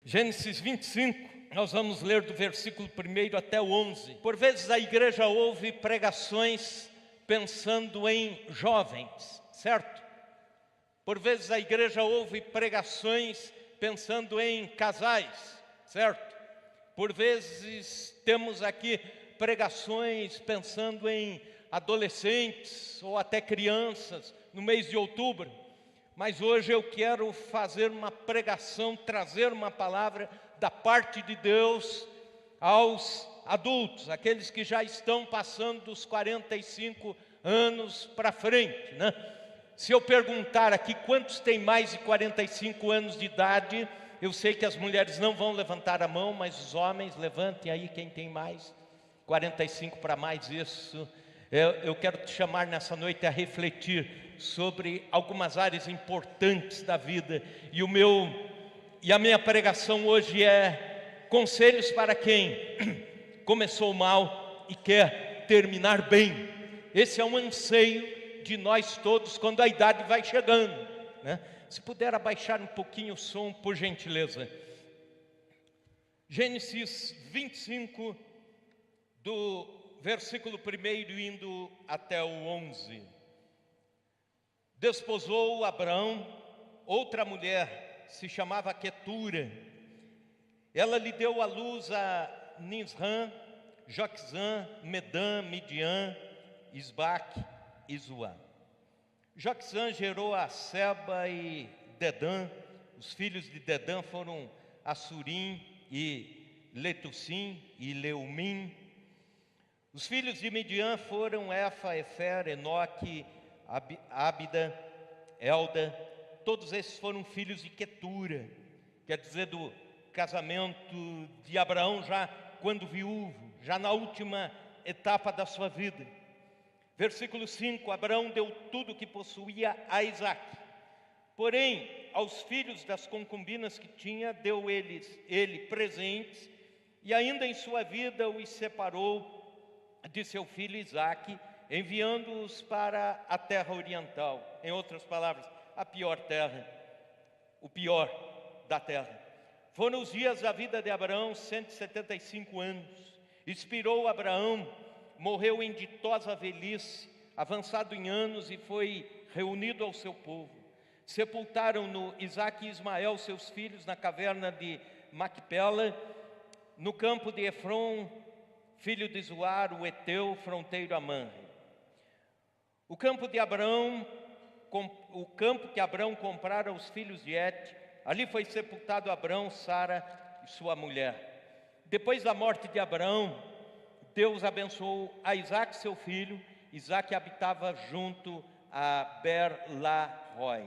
Gênesis 25, nós vamos ler do versículo 1 até o 11. Por vezes a igreja ouve pregações pensando em jovens, certo? Por vezes a igreja ouve pregações pensando em casais, certo? Por vezes temos aqui pregações pensando em adolescentes ou até crianças no mês de outubro. Mas hoje eu quero fazer uma pregação, trazer uma palavra da parte de Deus aos adultos, aqueles que já estão passando dos 45 anos para frente, né? Se eu perguntar aqui quantos têm mais de 45 anos de idade, eu sei que as mulheres não vão levantar a mão, mas os homens, levantem aí quem tem mais, 45 para mais, isso. Eu quero te chamar nessa noite a refletir sobre algumas áreas importantes da vida. E a minha pregação hoje é conselhos para quem começou mal e quer terminar bem. Esse é um anseio de nós todos quando a idade vai chegando, né? Se puder abaixar um pouquinho o som, por gentileza. Gênesis 25, do versículo 1 indo até o 11. Desposou Abrão outra mulher, se chamava Quetura. Ela lhe deu à luz a Nisrã, Joquzã, Medã, Midian, Isbaque e Zuá. Joquzã gerou a Seba e Dedã. Os filhos de Dedã foram Assurim e Letussim e Leumim. Os filhos de Midian foram Efa, Efer, Enoque, Ábida, Elda. Todos esses foram filhos de Quetura, quer dizer, do casamento de Abraão já quando viúvo, já na última etapa da sua vida. Versículo 5, Abraão deu tudo o que possuía a Isaque. Porém, aos filhos das concubinas que tinha, deu ele presentes, e ainda em sua vida os separou de seu filho Isaque, enviando-os para a terra oriental. Em outras palavras, a pior terra, o pior da terra. Foram os dias da vida de Abraão, 175 anos. Expirou Abraão, morreu em ditosa velhice, avançado em anos, e foi reunido ao seu povo. Sepultaram-no Isaque e Ismael, seus filhos, na caverna de Macpela, no campo de Efron, filho de Zoar, o Eteu, fronteiro a Manre. O campo que Abrão comprara aos filhos de Et, ali foi sepultado Abrão, Sara e sua mulher. Depois da morte de Abrão, Deus abençoou a Isaque, seu filho. Isaque habitava junto a Ber-la-Roi.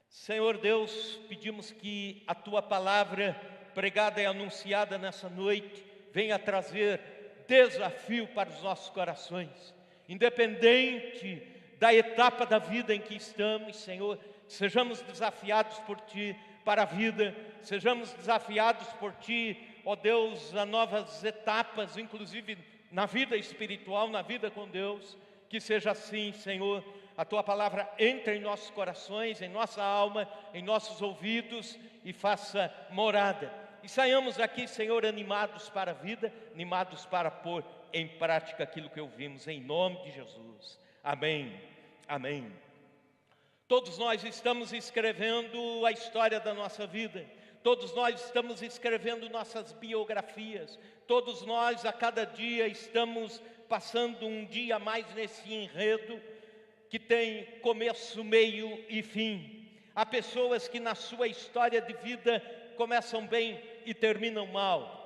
Senhor Deus, pedimos que a Tua palavra pregada e anunciada nessa noite venha trazer desafio para os nossos corações. Independente da etapa da vida em que estamos, Senhor, sejamos desafiados por Ti para a vida, sejamos desafiados por Ti, ó Deus, a novas etapas, inclusive na vida espiritual, na vida com Deus. Que seja assim, Senhor, a Tua palavra entre em nossos corações, em nossa alma, em nossos ouvidos e faça morada. E saiamos daqui, Senhor, animados para a vida, animados para pôr em prática aquilo que ouvimos, em nome de Jesus. Amém, amém. Todos nós estamos escrevendo a história da nossa vida, todos nós estamos escrevendo nossas biografias, todos nós a cada dia estamos passando um dia a mais nesse enredo que tem começo, meio e fim. Há pessoas que na sua história de vida começam bem e terminam mal.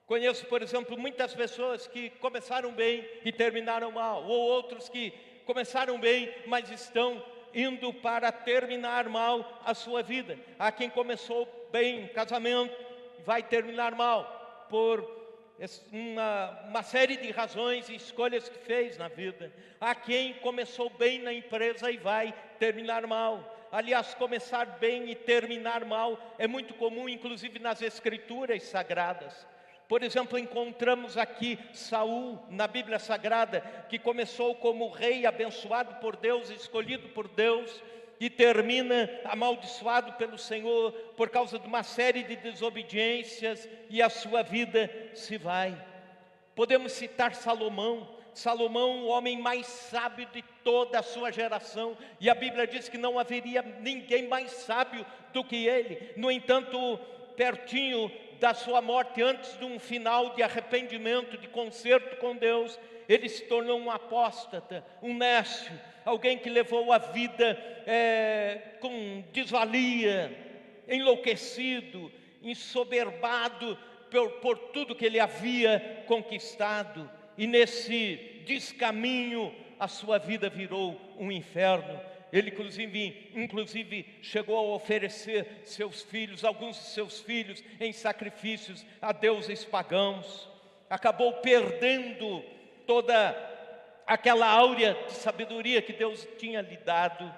Conheço, por exemplo, muitas pessoas que começaram bem e terminaram mal, ou outros que começaram bem, mas estão indo para terminar mal a sua vida. Há quem começou bem casamento e vai terminar mal por uma série de razões e escolhas que fez na vida. Há quem começou bem na empresa e vai terminar mal. Aliás, começar bem e terminar mal é muito comum, inclusive nas Escrituras Sagradas. Por exemplo, encontramos aqui Saul na Bíblia Sagrada, que começou como rei abençoado por Deus, escolhido por Deus, e termina amaldiçoado pelo Senhor por causa de uma série de desobediências, e a sua vida se vai. Podemos citar Salomão, o homem mais sábio de toda a sua geração, e a Bíblia diz que não haveria ninguém mais sábio do que ele. No entanto, pertinho da sua morte, antes de um final de arrependimento, de conserto com Deus, ele se tornou um apóstata, um nécio, alguém que levou a vida com desvalia, enlouquecido, ensoberbado por tudo que ele havia conquistado. E nesse descaminho, a sua vida virou um inferno. Ele inclusive chegou a oferecer alguns de seus filhos em sacrifícios a deuses pagãos. Acabou perdendo toda aquela áurea de sabedoria que Deus tinha lhe dado.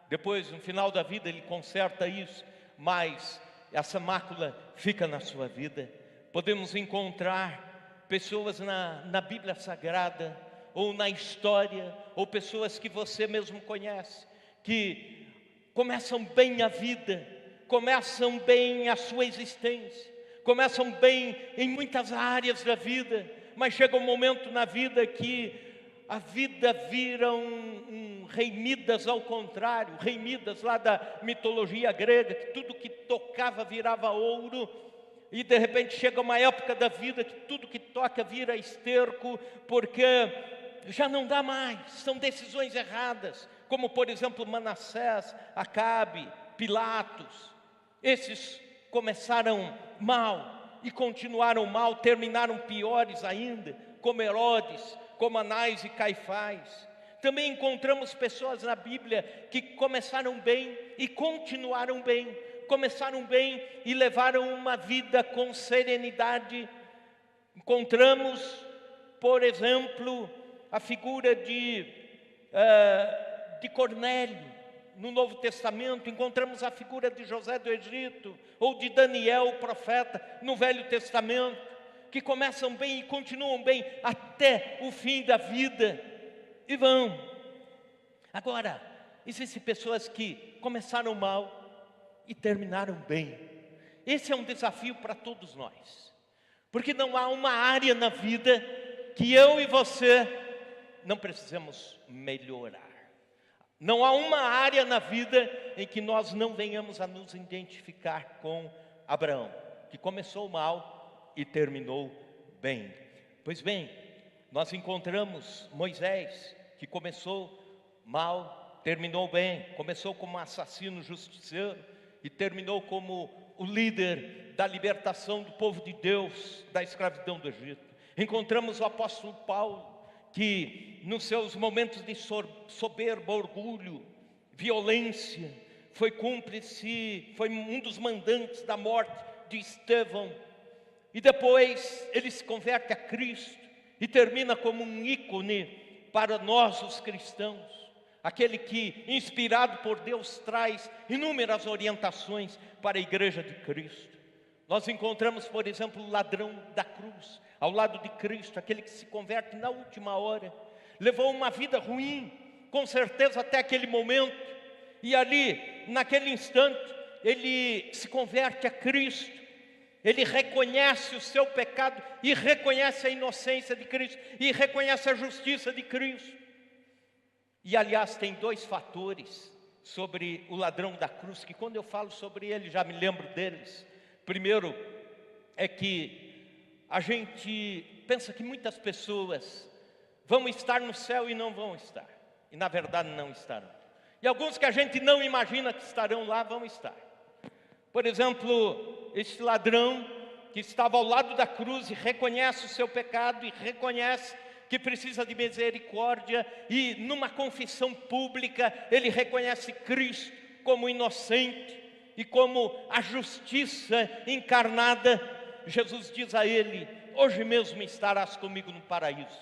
Depois, no final da vida, ele conserta isso, mas essa mácula fica na sua vida. Podemos encontrar pessoas na Bíblia Sagrada, ou na história, ou pessoas que você mesmo conhece, que começam bem a vida, começam bem a sua existência, começam bem em muitas áreas da vida, mas chega um momento na vida que a vida vira um rei Midas ao contrário, rei Midas lá da mitologia grega, que tudo que tocava virava ouro. E de repente chega uma época da vida que tudo que toca vira esterco, porque já não dá mais, são decisões erradas, como por exemplo Manassés, Acabe, Pilatos. Esses começaram mal e continuaram mal, terminaram piores ainda, como Herodes, como Anás e Caifás. Também encontramos pessoas na Bíblia que começaram bem e continuaram bem, começaram bem e levaram uma vida com serenidade. Encontramos, por exemplo, a figura de Cornélio no Novo Testamento. Encontramos a figura de José do Egito, ou de Daniel, o profeta, no Velho Testamento, que começam bem e continuam bem até o fim da vida, e vão. Agora, existem pessoas que começaram mal e terminaram bem. Esse é um desafio para todos nós, porque não há uma área na vida que eu e você não precisamos melhorar. Não há uma área na vida em que nós não venhamos a nos identificar com Abraão, que começou mal e terminou bem. Pois bem, nós encontramos Moisés, que começou mal, terminou bem. Começou como assassino justiceiro e terminou como o líder da libertação do povo de Deus da escravidão do Egito. Encontramos o apóstolo Paulo, que nos seus momentos de soberba, orgulho, violência, foi cúmplice, foi um dos mandantes da morte de Estevão. E depois ele se converte a Cristo e termina como um ícone para nós os cristãos. Aquele que, inspirado por Deus, traz inúmeras orientações para a igreja de Cristo. Nós encontramos, por exemplo, o ladrão da cruz, ao lado de Cristo, aquele que se converte na última hora. Levou uma vida ruim, com certeza até aquele momento, e ali, naquele instante, ele se converte a Cristo. Ele reconhece o seu pecado e reconhece a inocência de Cristo e reconhece a justiça de Cristo. E aliás, tem dois fatores sobre o ladrão da cruz, que quando eu falo sobre ele, já me lembro deles. Primeiro, é que a gente pensa que muitas pessoas vão estar no céu e não vão estar. E na verdade não estarão. E alguns que a gente não imagina que estarão lá, vão estar. Por exemplo, este ladrão que estava ao lado da cruz e reconhece o seu pecado e reconhece que precisa de misericórdia, e numa confissão pública ele reconhece Cristo como inocente e como a justiça encarnada. Jesus diz a ele: hoje mesmo estarás comigo no paraíso.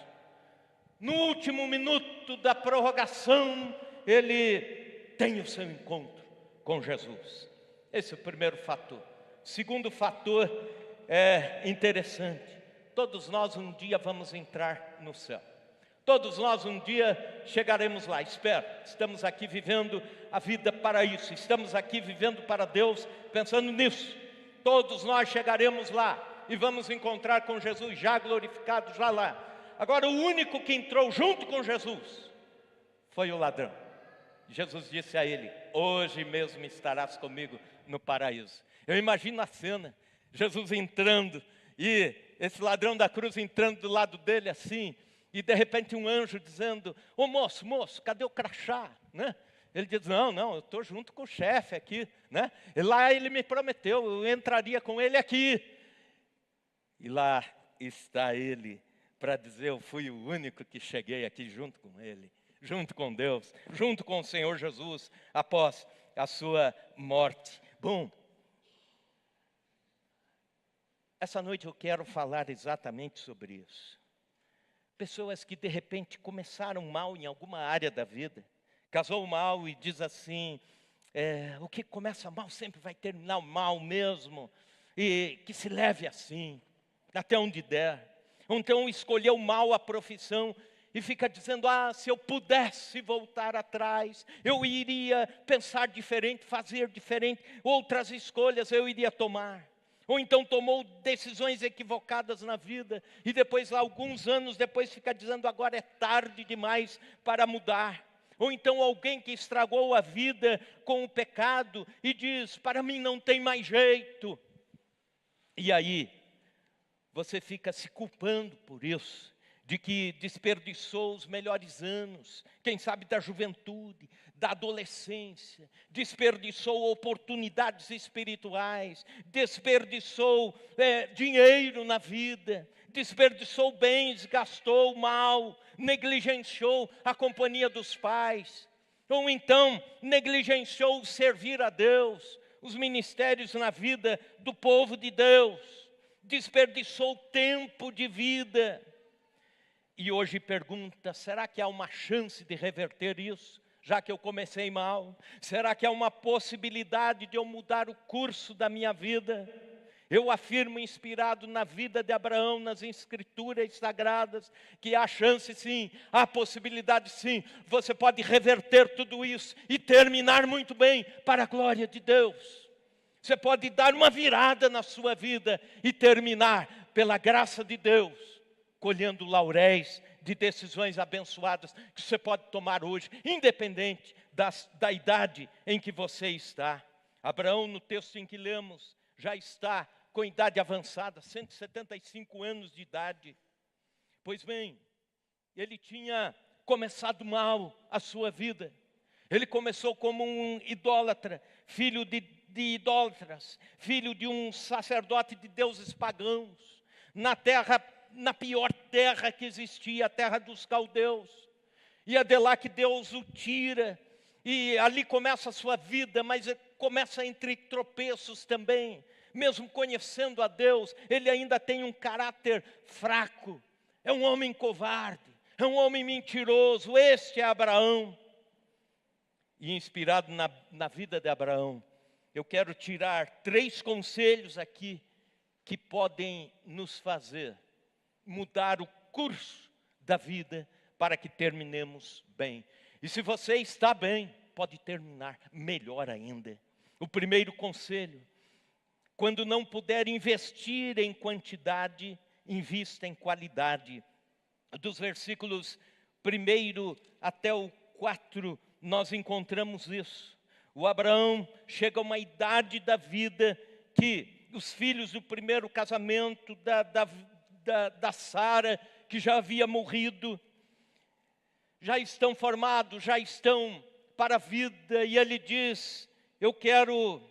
No último minuto da prorrogação, ele tem o seu encontro com Jesus. Esse é o primeiro fator. Segundo fator é interessante. Todos nós um dia vamos entrar no céu. Todos nós um dia chegaremos lá, espero. Estamos aqui vivendo a vida para isso, estamos aqui vivendo para Deus, pensando nisso. Todos nós chegaremos lá e vamos encontrar com Jesus já glorificado, já lá. Agora, o único que entrou junto com Jesus foi o ladrão. Jesus disse a ele: hoje mesmo estarás comigo no paraíso. Eu imagino a cena, Jesus entrando e esse ladrão da cruz entrando do lado dele assim, e de repente um anjo dizendo: ô moço, cadê o crachá? Né? Ele diz: não, eu estou junto com o chefe aqui. Né? E lá ele me prometeu, eu entraria com ele aqui. E lá está ele para dizer: eu fui o único que cheguei aqui junto com ele, junto com Deus, junto com o Senhor Jesus, após a sua morte. Bom, essa noite eu quero falar exatamente sobre isso. Pessoas que de repente começaram mal em alguma área da vida, casou mal e diz assim: o que começa mal sempre vai terminar mal mesmo, e que se leve assim, até onde der. Ou então escolheu mal a profissão e fica dizendo: se eu pudesse voltar atrás, eu iria pensar diferente, fazer diferente, outras escolhas eu iria tomar. Ou então tomou decisões equivocadas na vida e depois, alguns anos depois, fica dizendo: agora é tarde demais para mudar. Ou então alguém que estragou a vida com o pecado e diz: para mim não tem mais jeito. E aí, você fica se culpando por isso, de que desperdiçou os melhores anos, quem sabe da juventude, da adolescência, desperdiçou oportunidades espirituais, desperdiçou dinheiro na vida, desperdiçou bens, gastou mal, negligenciou a companhia dos pais, ou então negligenciou servir a Deus, os ministérios na vida do povo de Deus, desperdiçou tempo de vida. E hoje pergunta: será que há uma chance de reverter isso? Já que eu comecei mal, será que há uma possibilidade de eu mudar o curso da minha vida? Eu afirmo, inspirado na vida de Abraão, nas escrituras sagradas, que há chance sim, há possibilidade sim. Você pode reverter tudo isso e terminar muito bem para a glória de Deus. Você pode dar uma virada na sua vida e terminar, pela graça de Deus, colhendo lauréis de decisões abençoadas que você pode tomar hoje, independente da idade em que você está. Abraão, no texto em que lemos, já está com idade avançada, 175 anos de idade. Pois bem, ele tinha começado mal a sua vida. Ele começou como um idólatra, filho de idólatras, filho de um sacerdote de deuses pagãos, na pior terra que existia, a terra dos caldeus. E é de lá que Deus o tira, e ali começa a sua vida, mas começa entre tropeços também. Mesmo conhecendo a Deus, ele ainda tem um caráter fraco, é um homem covarde, é um homem mentiroso. Este é Abraão. E inspirado na vida de Abraão, eu quero tirar 3 conselhos aqui que podem nos fazer mudar o curso da vida para que terminemos bem. E se você está bem, pode terminar melhor ainda. O primeiro conselho: quando não puder investir em quantidade, invista em qualidade. Dos versículos 1 até o 4, nós encontramos isso. O Abraão chega a uma idade da vida que os filhos do primeiro casamento da Sara, que já havia morrido, já estão formados, já estão para a vida, e ele diz: eu quero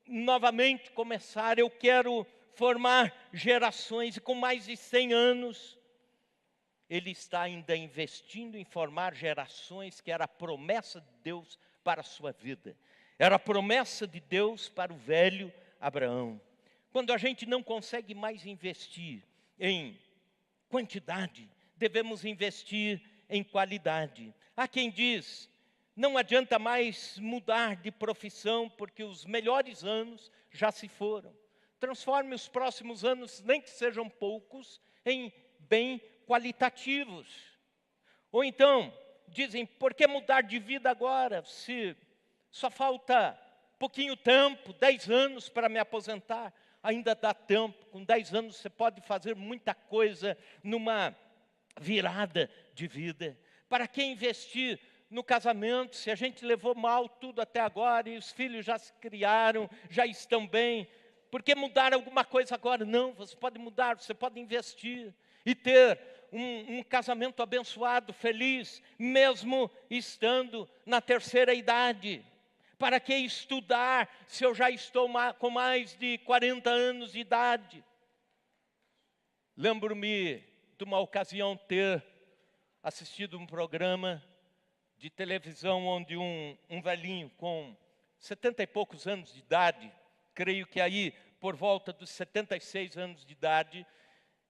novamente começar, eu quero formar gerações. E com mais de 100 anos, ele está ainda investindo em formar gerações, que era a promessa de Deus para a sua vida, era a promessa de Deus para o velho Abraão. Quando a gente não consegue mais investir em quantidade, devemos investir em qualidade. Há quem diz: não adianta mais mudar de profissão, porque os melhores anos já se foram. Transforme os próximos anos, nem que sejam poucos, em bem qualitativos. Ou então, dizem, por que mudar de vida agora, se só falta pouquinho tempo, 10 anos para me aposentar? Ainda dá tempo, com 10 anos você pode fazer muita coisa numa virada de vida. Para que investir no casamento, se a gente levou mal tudo até agora e os filhos já se criaram, já estão bem? Por que mudar alguma coisa agora? Não, você pode mudar, você pode investir e ter um casamento abençoado, feliz, mesmo estando na terceira idade. Para que estudar se eu já estou com mais de 40 anos de idade? Lembro-me de uma ocasião ter assistido um programa de televisão onde um velhinho com 70 e poucos anos de idade, creio que aí por volta dos 76 anos de idade,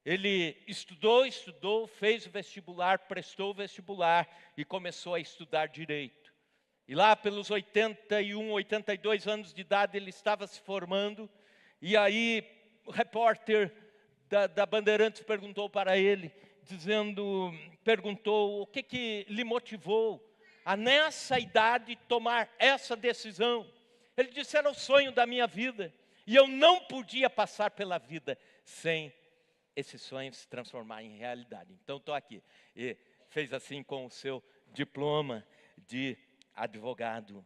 ele estudou, fez o vestibular, prestou o vestibular e começou a estudar direito. E lá pelos 81, 82 anos de idade ele estava se formando, e aí o repórter da Bandeirantes perguntou para ele, perguntou o que lhe motivou a nessa idade tomar essa decisão. Ele disse, era o sonho da minha vida, e eu não podia passar pela vida sem esse sonho se transformar em realidade. Então estou aqui. E fez assim com o seu diploma de advogado.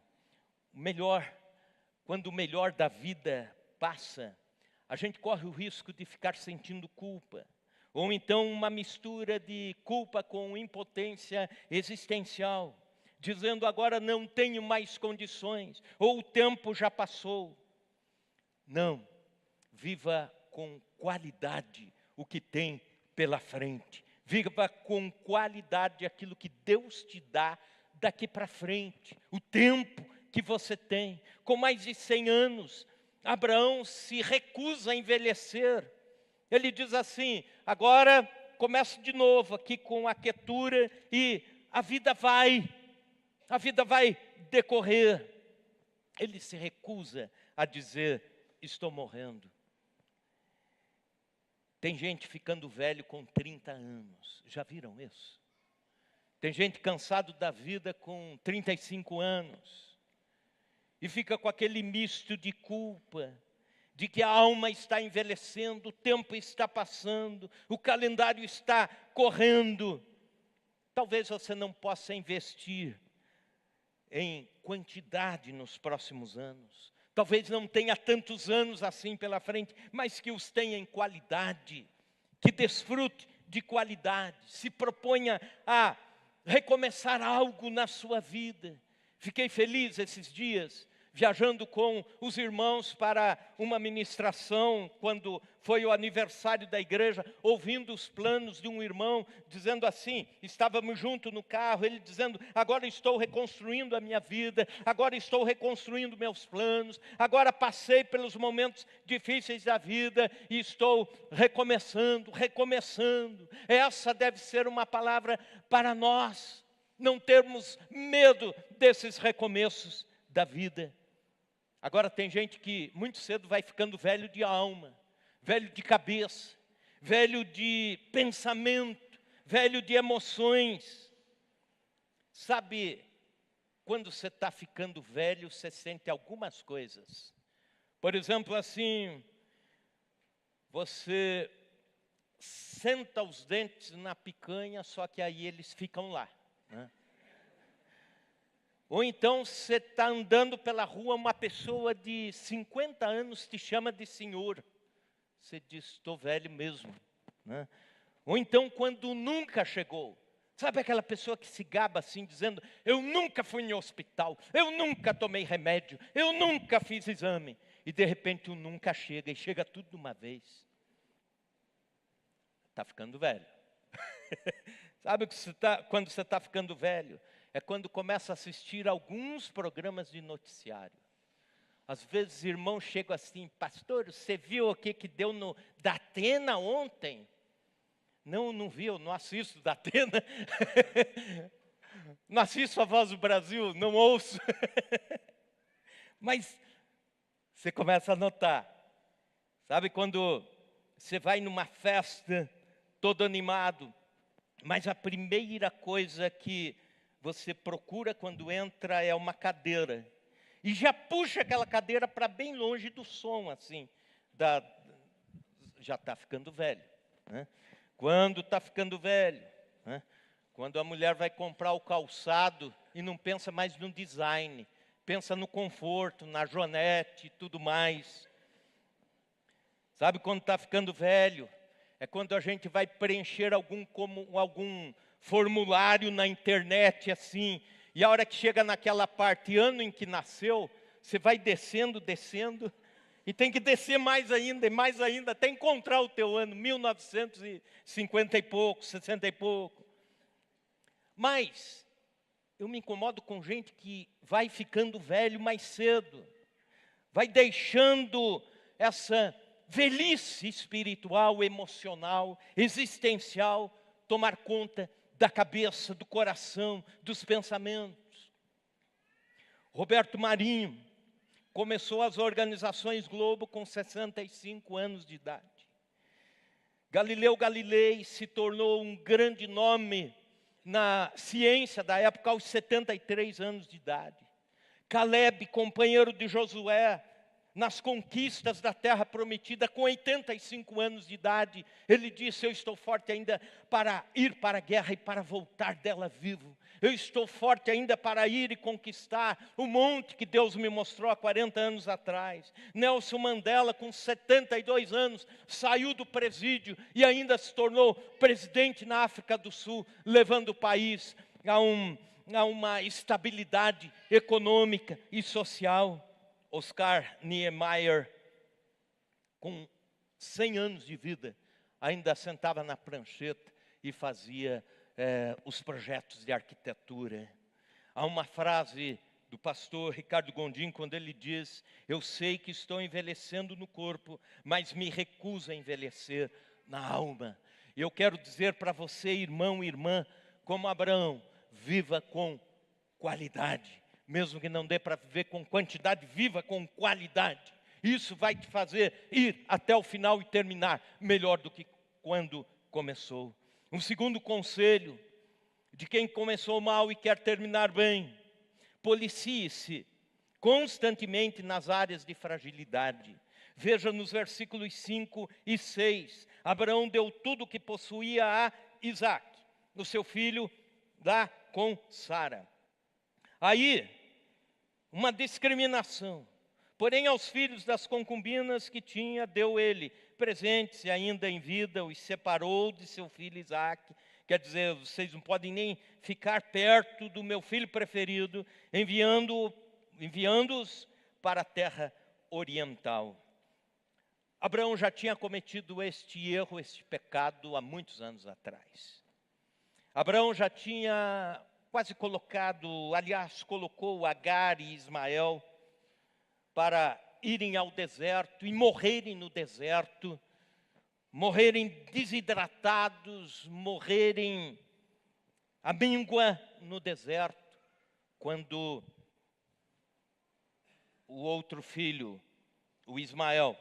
Quando o melhor da vida passa, a gente corre o risco de ficar sentindo culpa. Ou então uma mistura de culpa com impotência existencial, dizendo agora não tenho mais condições, ou o tempo já passou. Não, viva com qualidade o que tem pela frente. Viva com qualidade aquilo que Deus te dá daqui para frente. O tempo que você tem. Com mais de 100 anos, Abraão se recusa a envelhecer. Ele diz assim, agora começo de novo aqui com a quietura e a vida vai decorrer. Ele se recusa a dizer, estou morrendo. Tem gente ficando velho com 30 anos, já viram isso? Tem gente cansado da vida com 35 anos, e fica com aquele misto de culpa, de que a alma está envelhecendo, o tempo está passando, o calendário está correndo. Talvez você não possa investir em quantidade nos próximos anos. Talvez não tenha tantos anos assim pela frente, mas que os tenha em qualidade, que desfrute de qualidade, se proponha a recomeçar algo na sua vida. Fiquei feliz esses dias, viajando com os irmãos para uma ministração, quando foi o aniversário da igreja, ouvindo os planos de um irmão, dizendo assim, estávamos juntos no carro, ele dizendo, agora estou reconstruindo a minha vida, agora estou reconstruindo meus planos, agora passei pelos momentos difíceis da vida e estou recomeçando. Essa deve ser uma palavra para nós, não termos medo desses recomeços da vida. Agora tem gente que muito cedo vai ficando velho de alma, velho de cabeça, velho de pensamento, velho de emoções. Sabe, quando você está ficando velho, você sente algumas coisas. Por exemplo, assim, você senta os dentes na picanha, só que aí eles ficam lá, né? Ou então você está andando pela rua, uma pessoa de 50 anos te chama de senhor. Você diz, estou velho mesmo, né? Ou então quando nunca chegou. Sabe aquela pessoa que se gaba assim, dizendo, eu nunca fui em hospital, eu nunca tomei remédio, eu nunca fiz exame. E de repente o nunca chega, e chega tudo de uma vez. Está ficando velho. Sabe quando você está ficando velho? É quando começa a assistir alguns programas de noticiário. Às vezes irmãos chegam assim, pastor, você viu o que deu no Datena ontem? Não vi, eu não assisto Datena. Não assisto a Voz do Brasil, não ouço. Mas você começa a notar. Sabe quando você vai numa festa, todo animado, Mas a primeira coisa que você procura quando entra é uma cadeira. E já puxa aquela cadeira para bem longe do som, assim. Já está ficando velho. Né? Quando está ficando velho, né? Quando a mulher vai comprar o calçado e não pensa mais no design, pensa no conforto, na joanete e tudo mais. Sabe quando está ficando velho? É quando a gente vai preencher algum formulário na internet assim, e a hora que chega naquela parte, ano em que nasceu, você vai descendo, e tem que descer mais ainda, até encontrar o teu ano, 1950 e pouco, 60 e pouco. Mas eu me incomodo com gente que vai ficando velho mais cedo, vai deixando essa velhice espiritual, emocional, existencial, tomar conta da cabeça, do coração, dos pensamentos. Roberto Marinho começou as organizações Globo com 65 anos de idade. Galileu Galilei se tornou um grande nome na ciência da época aos 73 anos de idade. Caleb, companheiro de Josué, nas conquistas da terra prometida, com 85 anos de idade, ele disse: eu estou forte ainda para ir para a guerra e para voltar dela vivo. Eu estou forte ainda para ir e conquistar o monte que Deus me mostrou há 40 anos atrás. Nelson Mandela, com 72 anos, saiu do presídio e ainda se tornou presidente na África do Sul, levando o país a uma estabilidade econômica e social. Oscar Niemeyer, com 100 anos de vida, ainda sentava na prancheta e fazia os projetos de arquitetura. Há uma frase do pastor Ricardo Gondim, quando ele diz: eu sei que estou envelhecendo no corpo, mas me recuso a envelhecer na alma. E eu quero dizer para você, irmão e irmã, como Abraão, viva com qualidade. Mesmo que não dê para viver com quantidade, viva com qualidade. Isso vai te fazer ir até o final e terminar melhor do que quando começou. Um segundo conselho de quem começou mal e quer terminar bem: policie-se constantemente nas áreas de fragilidade. Veja nos versículos 5 e 6. Abraão deu tudo o que possuía a Isaque, o seu filho, lá com Sara. Aí, uma discriminação. Porém, aos filhos das concubinas que tinha, deu ele presentes, e ainda em vida os separou de seu filho Isaque. Quer dizer, vocês não podem nem ficar perto do meu filho preferido, enviando-os para a terra oriental. Abraão já tinha cometido este erro, este pecado, há muitos anos atrás. Abraão já tinha quase colocou Agar e Ismael para irem ao deserto e morrerem no deserto, morrerem desidratados, morrerem à míngua no deserto, quando o outro filho, o Ismael,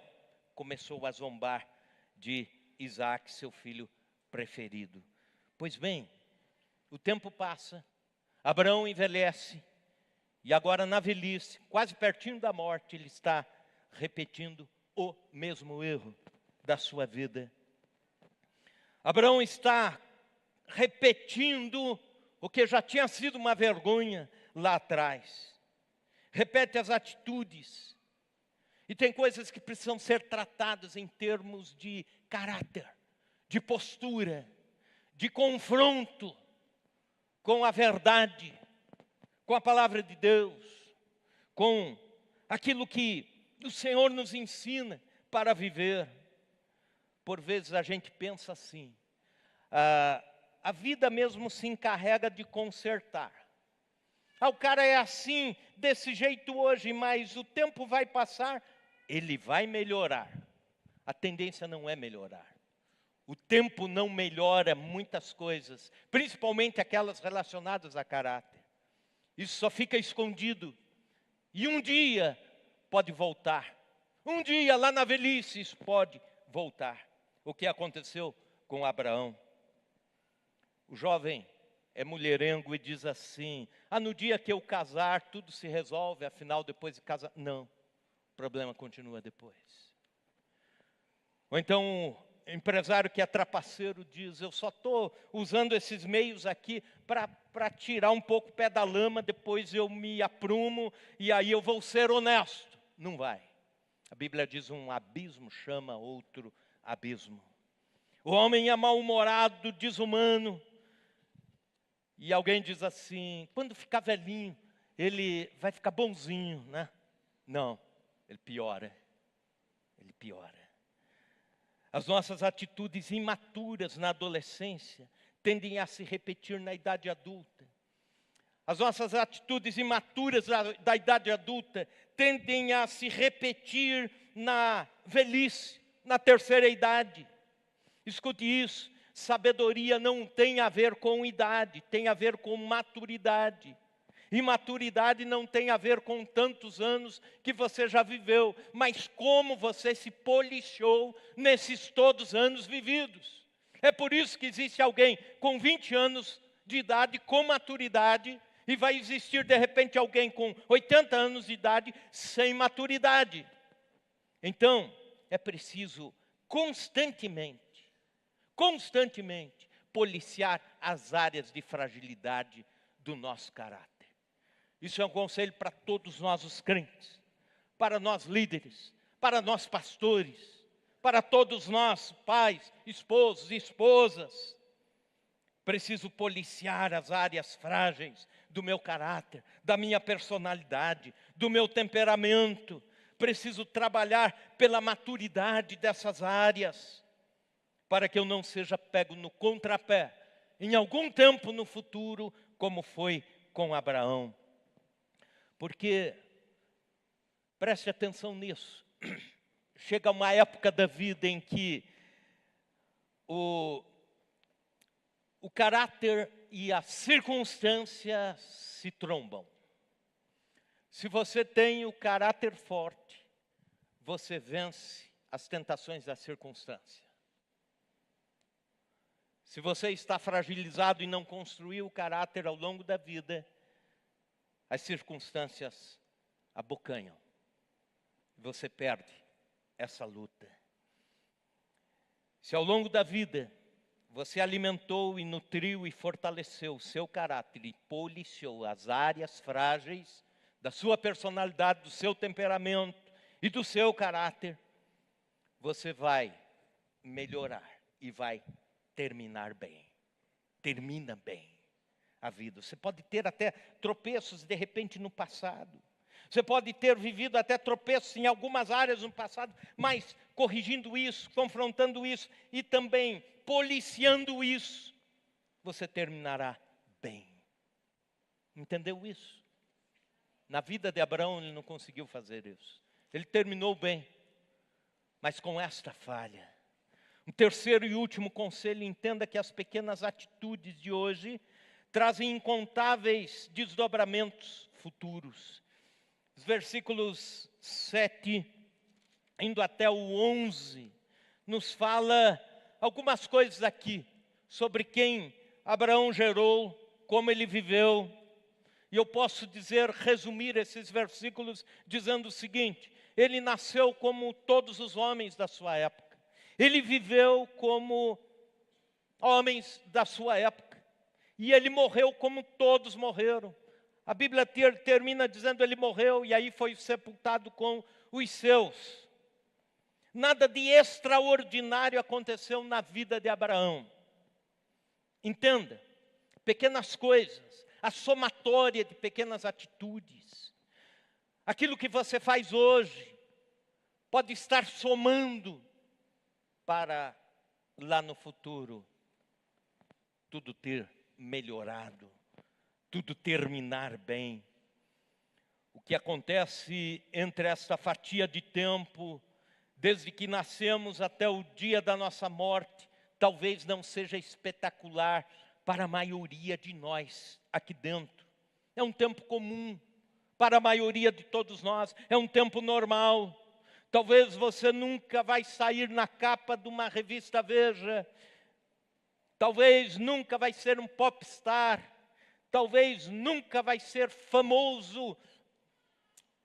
começou a zombar de Isaque, seu filho preferido. Pois bem, o tempo passa, Abraão envelhece, e agora na velhice, quase pertinho da morte, ele está repetindo o mesmo erro da sua vida. Abraão está repetindo o que já tinha sido uma vergonha lá atrás. Repete as atitudes. E tem coisas que precisam ser tratadas em termos de caráter, de postura, de confronto com a verdade, com a palavra de Deus, com aquilo que o Senhor nos ensina para viver. Por vezes a gente pensa assim, a vida mesmo se encarrega de consertar. O cara é assim, desse jeito hoje, mas o tempo vai passar, ele vai melhorar. A tendência não é melhorar. O tempo não melhora muitas coisas, principalmente aquelas relacionadas a caráter. Isso só fica escondido. E um dia pode voltar. Um dia lá na velhice isso pode voltar. O que aconteceu com Abraão? O jovem é mulherengo e diz assim: no dia que eu casar, tudo se resolve, afinal, depois de casar. Não, o problema continua depois. Ou então, o empresário que é trapaceiro diz: eu só estou usando esses meios aqui para tirar um pouco o pé da lama, depois eu me aprumo e aí eu vou ser honesto. Não vai. A Bíblia diz: um abismo chama outro abismo. O homem é mal-humorado, desumano. E alguém diz assim: quando ficar velhinho, ele vai ficar bonzinho, né? Não, ele piora. Ele piora. As nossas atitudes imaturas na adolescência tendem a se repetir na idade adulta. As nossas atitudes imaturas da idade adulta tendem a se repetir na velhice, na terceira idade. Escute isso: sabedoria não tem a ver com idade, tem a ver com maturidade. E maturidade não tem a ver com tantos anos que você já viveu, mas como você se policiou nesses todos anos vividos. É por isso que existe alguém com 20 anos de idade com maturidade, e vai existir de repente alguém com 80 anos de idade sem maturidade. Então, é preciso constantemente policiar as áreas de fragilidade do nosso caráter. Isso é um conselho para todos nós os crentes, para nós líderes, para nós pastores, para todos nós pais, esposos e esposas. Preciso policiar as áreas frágeis do meu caráter, da minha personalidade, do meu temperamento. Preciso trabalhar pela maturidade dessas áreas, para que eu não seja pego no contrapé em algum tempo no futuro, como foi com Abraão. Porque, preste atenção nisso, chega uma época da vida em que o caráter e a circunstância se trombam. Se você tem o caráter forte, você vence as tentações da circunstância. Se você está fragilizado e não construiu o caráter ao longo da vida, as circunstâncias abocanham. Você perde essa luta. Se ao longo da vida você alimentou e nutriu e fortaleceu o seu caráter e policiou as áreas frágeis da sua personalidade, do seu temperamento e do seu caráter, você vai melhorar e vai terminar bem. Termina bem a vida. Você pode ter até tropeços de repente no passado. Você pode ter vivido até tropeços em algumas áreas no passado, mas corrigindo isso, confrontando isso e também policiando isso, você terminará bem. Entendeu isso? Na vida de Abraão ele não conseguiu fazer isso. Ele terminou bem, mas com esta falha. Um terceiro e último conselho: entenda que as pequenas atitudes de hoje trazem incontáveis desdobramentos futuros. Os versículos 7, indo até o 11, nos fala algumas coisas aqui sobre quem Abraão gerou, como ele viveu. E eu posso resumir esses versículos dizendo o seguinte: ele nasceu como todos os homens da sua época. Ele viveu como homens da sua época. E ele morreu como todos morreram. A Bíblia termina dizendo: ele morreu e aí foi sepultado com os seus. Nada de extraordinário aconteceu na vida de Abraão. Entenda, pequenas coisas, a somatória de pequenas atitudes. Aquilo que você faz hoje pode estar somando para lá no futuro tudo ter melhorado, tudo terminar bem. O que acontece entre esta fatia de tempo, desde que nascemos até o dia da nossa morte, talvez não seja espetacular para a maioria de nós aqui dentro. É um tempo comum para a maioria de todos nós, é um tempo normal. Talvez você nunca vai sair na capa de uma revista Veja talvez nunca vai ser um popstar, talvez nunca vai ser famoso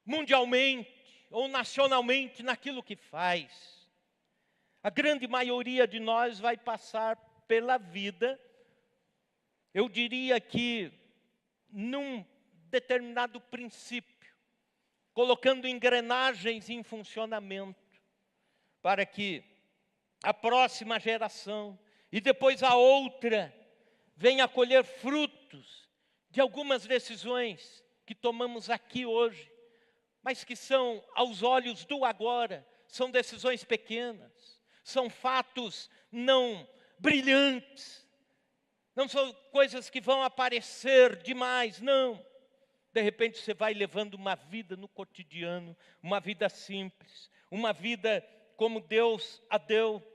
mundialmente ou nacionalmente naquilo que faz. A grande maioria de nós vai passar pela vida, eu diria que num determinado princípio, colocando engrenagens em funcionamento, para que a próxima geração e depois a outra venha colher frutos de algumas decisões que tomamos aqui hoje, mas que são, aos olhos do agora, são decisões pequenas, são fatos não brilhantes, não são coisas que vão aparecer demais, não. De repente você vai levando uma vida no cotidiano, uma vida simples, uma vida como Deus a deu,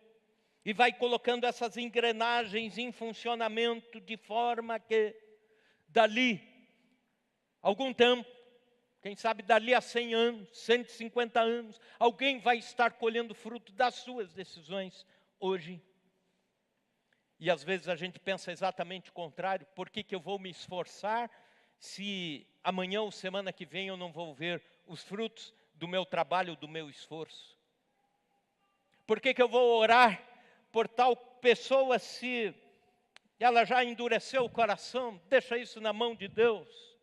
e vai colocando essas engrenagens em funcionamento de forma que dali, algum tempo, quem sabe dali a 100 anos, 150 anos, alguém vai estar colhendo fruto das suas decisões hoje. E às vezes a gente pensa exatamente o contrário: por que eu vou me esforçar se amanhã ou semana que vem eu não vou ver os frutos do meu trabalho, do meu esforço? Por que eu vou orar por tal pessoa se ela já endureceu o coração? Deixa isso na mão de Deus.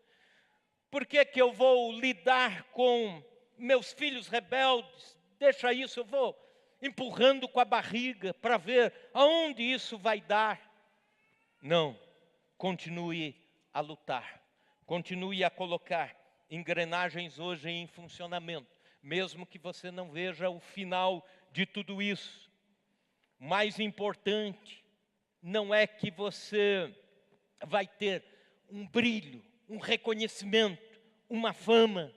Por que eu vou lidar com meus filhos rebeldes? Deixa isso, eu vou empurrando com a barriga para ver aonde isso vai dar. Não, continue a lutar, continue a colocar engrenagens hoje em funcionamento, mesmo que você não veja o final de tudo isso. O mais importante não é que você vai ter um brilho, um reconhecimento, uma fama,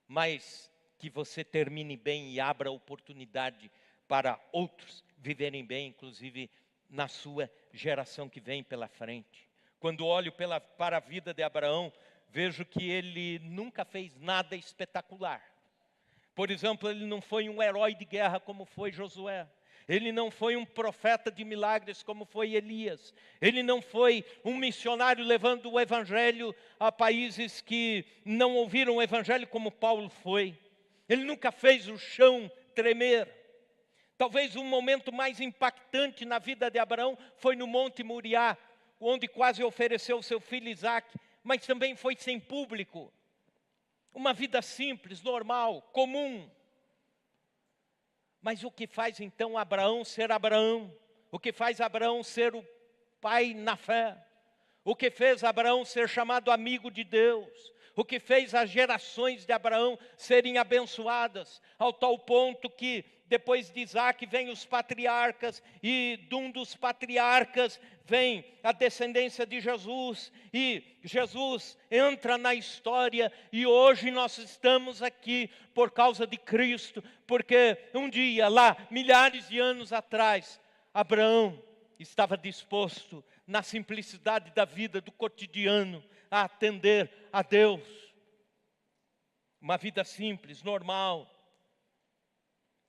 mas que você termine bem e abra oportunidade para outros viverem bem, inclusive na sua geração que vem pela frente. Quando olho para a vida de Abraão, vejo que ele nunca fez nada espetacular. Por exemplo, ele não foi um herói de guerra como foi Josué. Ele não foi um profeta de milagres como foi Elias. Ele não foi um missionário levando o evangelho a países que não ouviram o evangelho como Paulo foi. Ele nunca fez o chão tremer. Talvez o momento mais impactante na vida de Abraão foi no Monte Moriá, onde quase ofereceu seu filho Isaque, mas também foi sem público. Uma vida simples, normal, comum. Mas o que faz então Abraão ser Abraão? O que faz Abraão ser o pai na fé? O que fez Abraão ser chamado amigo de Deus? O que fez as gerações de Abraão serem abençoadas, ao tal ponto que depois de Isaque vem os patriarcas, e de um dos patriarcas vem a descendência de Jesus, e Jesus entra na história, e hoje nós estamos aqui por causa de Cristo, porque um dia lá, milhares de anos atrás, Abraão estava disposto, na simplicidade da vida, do cotidiano, a atender a Deus. Uma vida simples, normal.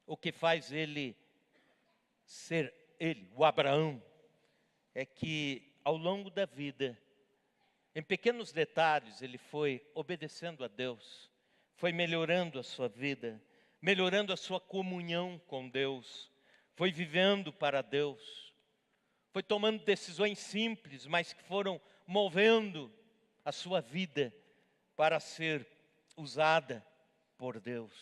O que faz ele ser ele, o Abraão, é que ao longo da vida, em pequenos detalhes, ele foi obedecendo a Deus, foi melhorando a sua vida, melhorando a sua comunhão com Deus, foi vivendo para Deus, foi tomando decisões simples, mas que foram movendo a sua vida para ser usada por Deus.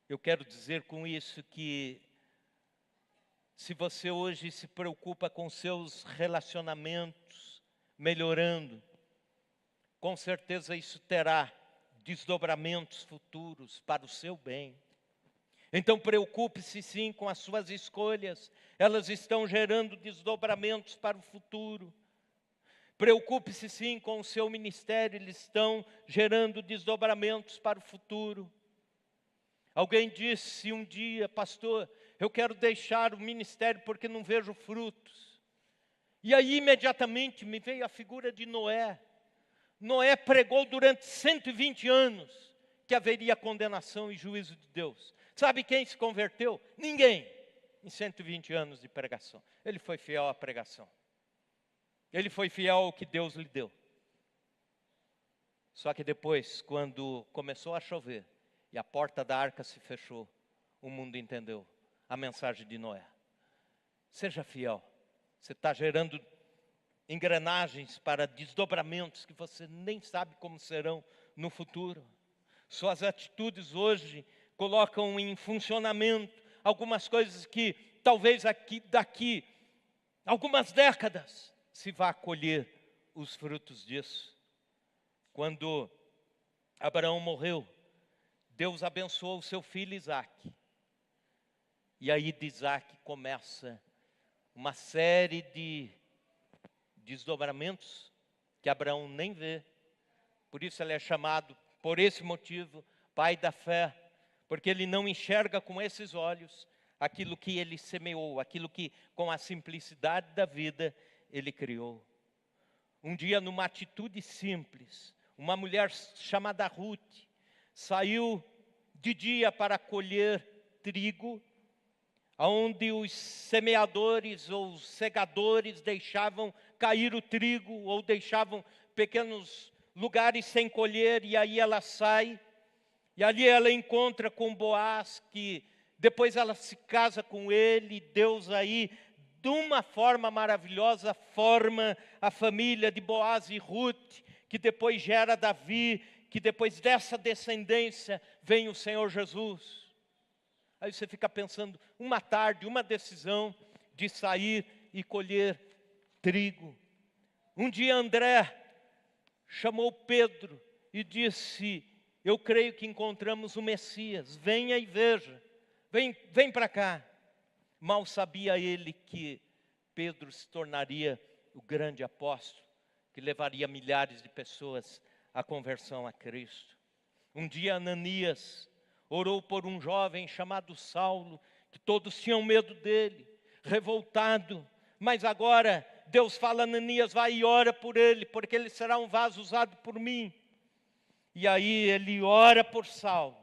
Eu quero dizer com isso que, se você hoje se preocupa com seus relacionamentos melhorando, com certeza isso terá desdobramentos futuros para o seu bem. Então preocupe-se sim com as suas escolhas, elas estão gerando desdobramentos para o futuro. Preocupe-se sim com o seu ministério, eles estão gerando desdobramentos para o futuro. Alguém disse um dia: pastor, eu quero deixar o ministério porque não vejo frutos. E aí imediatamente me veio a figura de Noé. Noé pregou durante 120 anos que haveria condenação e juízo de Deus. Sabe quem se converteu? Ninguém. em 120 anos de pregação. Ele foi fiel à pregação. Ele foi fiel ao que Deus lhe deu. Só que depois, quando começou a chover e a porta da arca se fechou, o mundo entendeu a mensagem de Noé. Seja fiel. Você está gerando engrenagens para desdobramentos que você nem sabe como serão no futuro. Suas atitudes hoje colocam em funcionamento algumas coisas que talvez daqui algumas décadas se vá colher os frutos disso. Quando Abraão morreu, Deus abençoou o seu filho Isaque. E aí de Isaque começa uma série de desdobramentos que Abraão nem vê. Por isso ele é chamado, por esse motivo, pai da fé. Porque ele não enxerga com esses olhos aquilo que ele semeou, aquilo que com a simplicidade da vida ele criou. Um dia, numa atitude simples, uma mulher chamada Ruth saiu de dia para colher trigo, onde os semeadores ou os segadores deixavam cair o trigo ou deixavam pequenos lugares sem colher, e aí ela sai, e ali ela encontra com Boaz, que depois ela se casa com ele, e Deus aí, de uma forma maravilhosa, forma a família de Boaz e Ruth, que depois gera Davi, que depois dessa descendência vem o Senhor Jesus. Aí você fica pensando, uma tarde, uma decisão de sair e colher trigo. Um dia André chamou Pedro e disse: eu creio que encontramos o Messias, venha e veja, vem para cá. Mal sabia ele que Pedro se tornaria o grande apóstolo, que levaria milhares de pessoas à conversão a Cristo. Um dia Ananias orou por um jovem chamado Saulo, que todos tinham medo dele, revoltado. Mas agora Deus fala: Ananias, vai e ora por ele, porque ele será um vaso usado por mim. E aí ele ora por Saulo.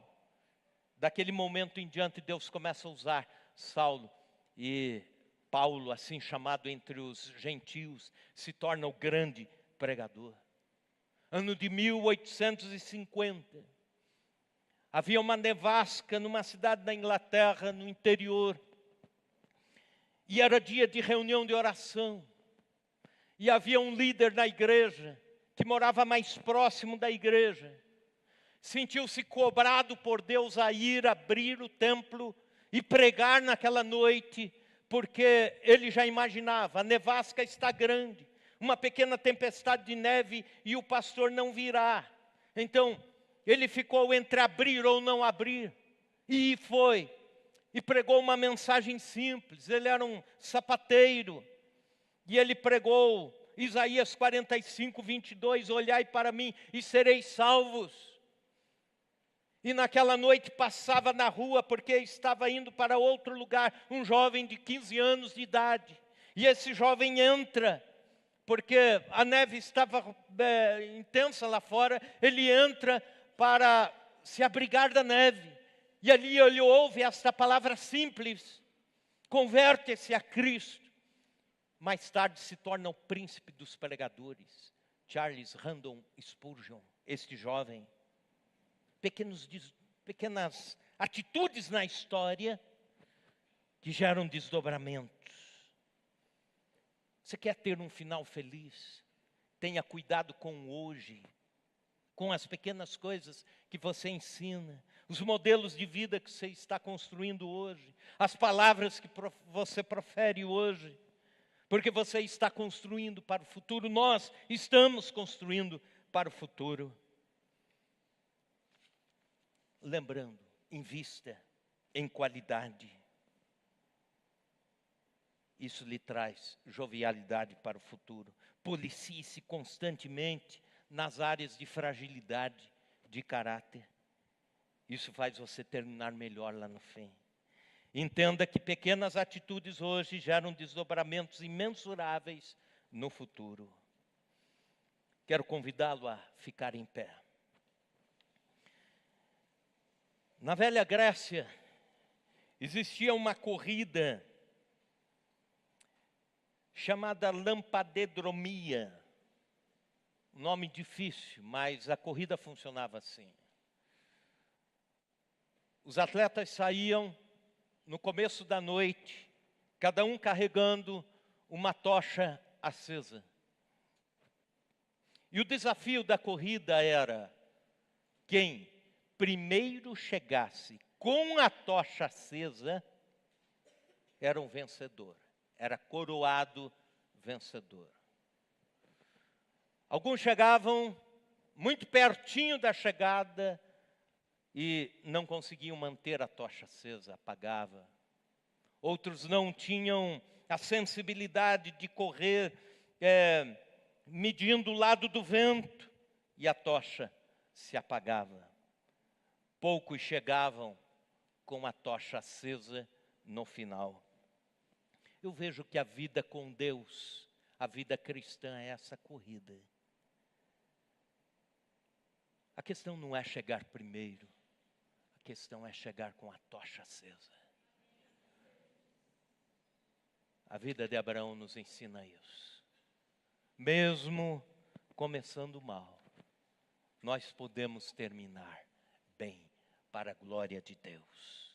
Daquele momento em diante, Deus começa a usar Saulo. E Paulo, assim chamado entre os gentios, se torna o grande pregador. Ano de 1850. Havia uma nevasca numa cidade da Inglaterra, no interior. E era dia de reunião de oração. E havia um líder na igreja, que morava mais próximo da igreja. Sentiu-se cobrado por Deus a ir abrir o templo e pregar naquela noite, porque ele já imaginava, a nevasca está grande, uma pequena tempestade de neve e o pastor não virá. Então, ele ficou entre abrir ou não abrir, e foi, e pregou uma mensagem simples. Ele era um sapateiro, e ele pregou Isaías 45, 22, olhai para mim e sereis salvos. E naquela noite passava na rua, porque estava indo para outro lugar, um jovem de 15 anos de idade. E esse jovem entra, porque a neve estava intensa lá fora, ele entra para se abrigar da neve. E ali ele ouve esta palavra simples: converte-se a Cristo. Mais tarde se torna o príncipe dos pregadores, Charles Haddon Spurgeon, este jovem. Pequenas atitudes na história que geram desdobramentos. Você quer ter um final feliz? Tenha cuidado com o hoje, com as pequenas coisas que você ensina, os modelos de vida que você está construindo hoje, as palavras que você profere hoje, porque você está construindo para o futuro. Nós estamos construindo para o futuro. Lembrando, invista em qualidade. Isso lhe traz jovialidade para o futuro. Policie-se constantemente nas áreas de fragilidade de caráter. Isso faz você terminar melhor lá no fim. Entenda que pequenas atitudes hoje geram desdobramentos imensuráveis no futuro. Quero convidá-lo a ficar em pé. Na velha Grécia, existia uma corrida chamada lampadedromia. Nome difícil, mas a corrida funcionava assim. Os atletas saíam no começo da noite, cada um carregando uma tocha acesa. E o desafio da corrida era: quem primeiro chegasse com a tocha acesa era um vencedor, era coroado vencedor. Alguns chegavam muito pertinho da chegada e não conseguiam manter a tocha acesa, apagava. Outros não tinham a sensibilidade de correr medindo o lado do vento e a tocha se apagava. Poucos chegavam com a tocha acesa no final. Eu vejo que a vida com Deus, a vida cristã é essa corrida. A questão não é chegar primeiro, a questão é chegar com a tocha acesa. A vida de Abraão nos ensina isso. Mesmo começando mal, nós podemos terminar bem para a glória de Deus.